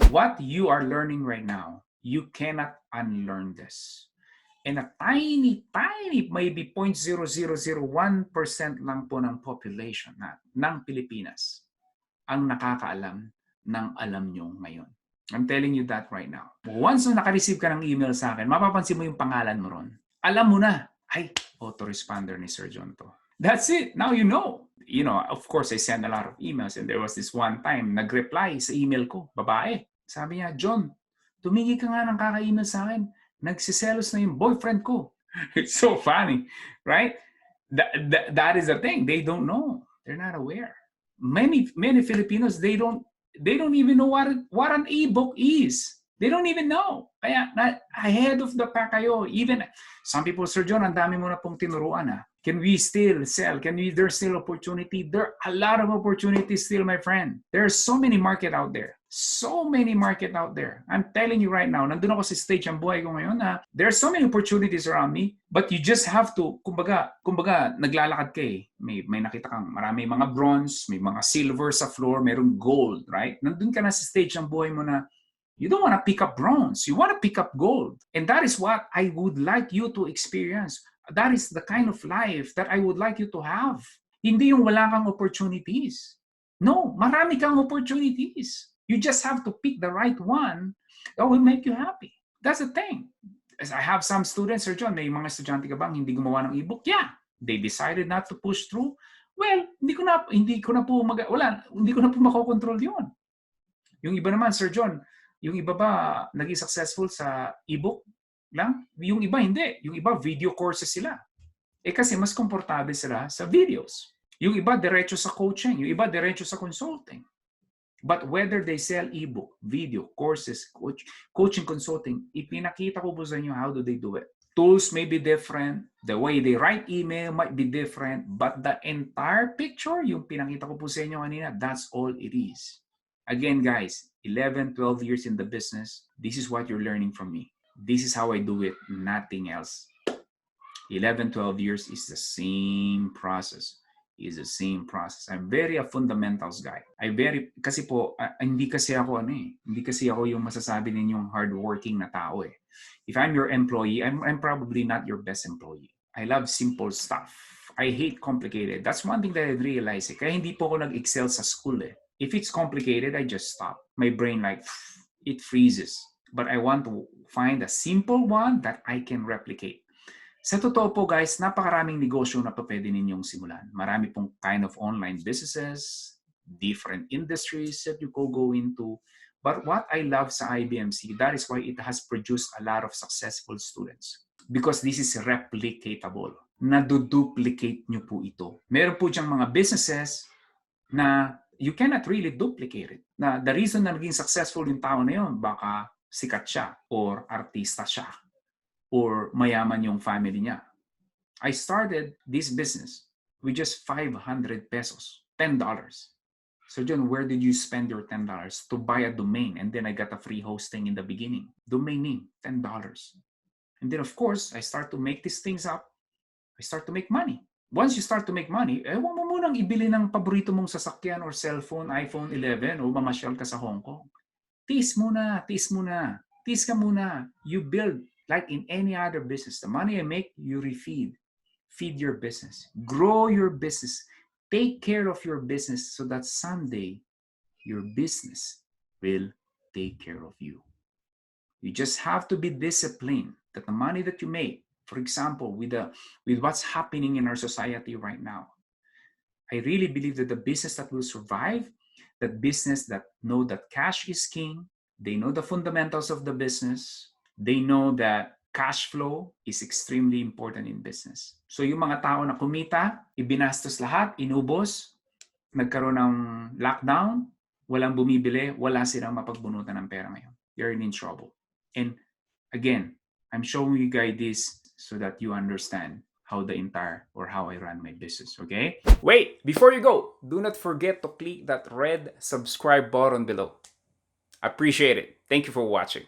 What you are learning right now, you cannot unlearn this. And a tiny, maybe 0.0001% lang po ng population ng Pilipinas ang nakakaalam ng alam nyo ngayon. I'm telling you that right now. Once na naka-receive ka ng email sa akin, mapapansin mo yung pangalan mo ron. Alam mo na, ay, autoresponder ni Sir Jon to. That's it. Now you know. You know, of course, I send a lot of emails and there was this one time, nag-reply sa email ko, babae. Sabi niya, Jon, tumigi ka nga ng kaka-email sa akin. Nagsiselos na yung boyfriend ko. It's so funny, right? That is the thing. They don't know. They're not aware. Many Filipinos, they don't even know what an ebook is. They don't even know. Kaya ahead of the pack kayo. Even some people, Sir Jon, ang dami mo na pong tinuruan ha. Can we still sell? There's still opportunity? There are a lot of opportunities still, my friend. There's so many market out there. So many market out there. I'm telling you right now, nandun ako sa stage ang buhay ko ngayon na there are so many opportunities around me, but you just have to, kumbaga naglalakad ka eh. May nakita kang marami mga bronze, may mga silver sa floor, mayroong gold, right? Nandun ka na sa stage ng buhay mo na you don't want to pick up bronze. You want to pick up gold. And that is what I would like you to experience. That is the kind of life that I would like you to have. Hindi yung wala kang opportunities. No, marami kang opportunities. You just have to pick the right one that will make you happy. That's the thing. As I have some students, Sir Jon, may mga estudyante ka bang hindi gumawa ng ebook? Yeah. They decided not to push through. Well, hindi ko na po makokontrol yun. Yung iba naman, Sir Jon, yung iba ba naging successful sa ebook lang? Yung iba hindi. Yung iba video courses sila. Eh kasi mas komportable sila sa videos. Yung iba diretso sa coaching, yung iba diretso sa consulting. But whether they sell ebook, video, courses, coaching, consulting, ipinakita ko po sa inyo how do they do it. Tools may be different, the way they write email might be different, but the entire picture, yung pinakita ko po sa inyo kanina, that's all it is. Again, guys, 11, 12 years in the business, this is what you're learning from me. This is how I do it, nothing else. 11, 12 years is the same process. I'm very a fundamentals guy. Kasi po, hindi kasi ako yung masasabi ninyong hardworking na tao eh. If I'm your employee, I'm probably not your best employee. I love simple stuff. I hate complicated. That's one thing that I realize eh. Kaya hindi po ako nag-excel sa school eh. If it's complicated, I just stop. My brain it freezes. But I want to find a simple one that I can replicate. Sa totoo po guys, napakaraming negosyo na pwede ninyong simulan. Marami pong kind of online businesses, different industries that you could go into. But what I love sa IBMC, that is why it has produced a lot of successful students. Because this is replicatable. Naduduplicate nyo po ito. Meron po diyang mga businesses na you cannot really duplicate it. Na the reason na naging successful yung tao na yun, baka sikat siya or artista siya or mayaman yung family niya. I started this business with just 500 pesos, $10. So Jon, where did you spend your $10? To buy a domain, and then I got a free hosting in the beginning. Domain name, $10. And then of course, I start to make these things up. I start to make money. Once you start to make money, huwag mo munang ibili ng paborito mong sasakyan or cellphone, iPhone 11 o mamasyal ka sa Hong Kong. Tiis ka muna. You build like in any other business. The money I make, you refeed. Feed your business. Grow your business. Take care of your business so that someday your business will take care of you. You just have to be disciplined that the money that you make, for example, with what's happening in our society right now, I really believe that the business that will survive, that business that know that cash is king, they know the fundamentals of the business, they know that cash flow is extremely important in business. So yung mga tao na kumita, ibinastos lahat, inubos, nagkaroon ng lockdown, walang bumibili, wala silang mapagbunutan ng pera ngayon. You're in trouble. And again, I'm showing you guys this so that you understand how I run my business, okay? Wait, before you go, do not forget to click that red subscribe button below. Appreciate it. Thank you for watching.